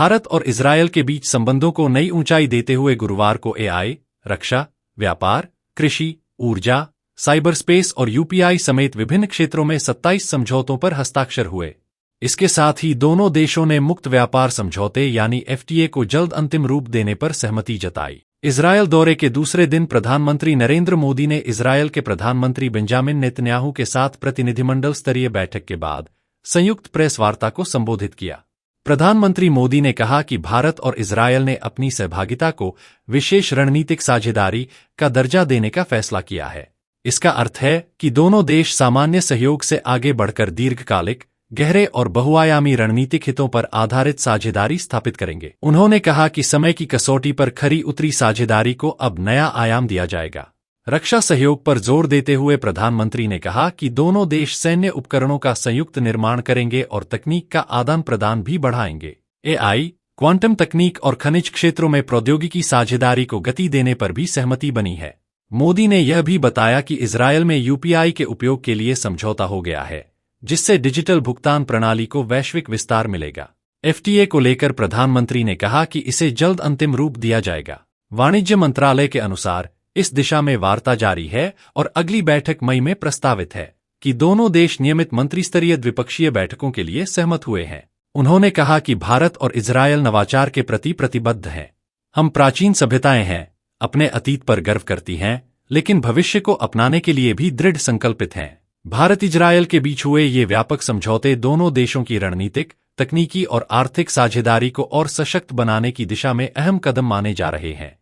भारत और इजरायल के बीच संबंधों को नई ऊंचाई देते हुए गुरुवार को एआई, रक्षा, व्यापार, कृषि, ऊर्जा, साइबर स्पेस और यूपीआई समेत विभिन्न क्षेत्रों में 27 समझौतों पर हस्ताक्षर हुए। इसके साथ ही दोनों देशों ने मुक्त व्यापार समझौते यानी एफटीए को जल्द अंतिम रूप देने पर सहमति जताई। इजरायल दौरे के दूसरे दिन प्रधानमंत्री नरेंद्र मोदी ने इजरायल के प्रधानमंत्री बेंजामिन नेतन्याहू के साथ प्रतिनिधिमंडल स्तरीय बैठक के बाद संयुक्त प्रेस वार्ता को संबोधित किया। प्रधानमंत्री मोदी ने कहा कि भारत और इजरायल ने अपनी सहभागिता को विशेष रणनीतिक साझेदारी का दर्जा देने का फैसला किया है। इसका अर्थ है कि दोनों देश सामान्य सहयोग से आगे बढ़कर दीर्घकालिक, गहरे और बहुआयामी रणनीतिक हितों पर आधारित साझेदारी स्थापित करेंगे। उन्होंने कहा कि समय की कसौटी पर खरी उतरी साझेदारी को अब नया आयाम दिया जाएगा। रक्षा सहयोग पर जोर देते हुए प्रधानमंत्री ने कहा कि दोनों देश सैन्य उपकरणों का संयुक्त निर्माण करेंगे और तकनीक का आदान प्रदान भी बढ़ाएंगे। एआई, क्वांटम तकनीक और खनिज क्षेत्रों में प्रौद्योगिकी साझेदारी को गति देने पर भी सहमति बनी है। मोदी ने यह भी बताया कि इजरायल में यूपीआई के उपयोग के लिए समझौता हो गया है, जिससे डिजिटल भुगतान प्रणाली को वैश्विक विस्तार मिलेगा। एफटीए को लेकर प्रधानमंत्री ने कहा कि इसे जल्द अंतिम रूप दिया जाएगा। वाणिज्य मंत्रालय के अनुसार इस दिशा में वार्ता जारी है और अगली बैठक मई में प्रस्तावित है कि दोनों देश नियमित मंत्रिस्तरीय द्विपक्षीय बैठकों के लिए सहमत हुए हैं। उन्होंने कहा कि भारत और इजरायल नवाचार के प्रति प्रतिबद्ध हैं। हम प्राचीन सभ्यताएं हैं, अपने अतीत पर गर्व करती हैं, लेकिन भविष्य को अपनाने के लिए भी दृढ़ संकल्पित हैं। भारत इजरायल के बीच हुए ये व्यापक समझौते दोनों देशों की रणनीतिक, तकनीकी और आर्थिक साझेदारी को और सशक्त बनाने की दिशा में अहम कदम माने जा रहे हैं।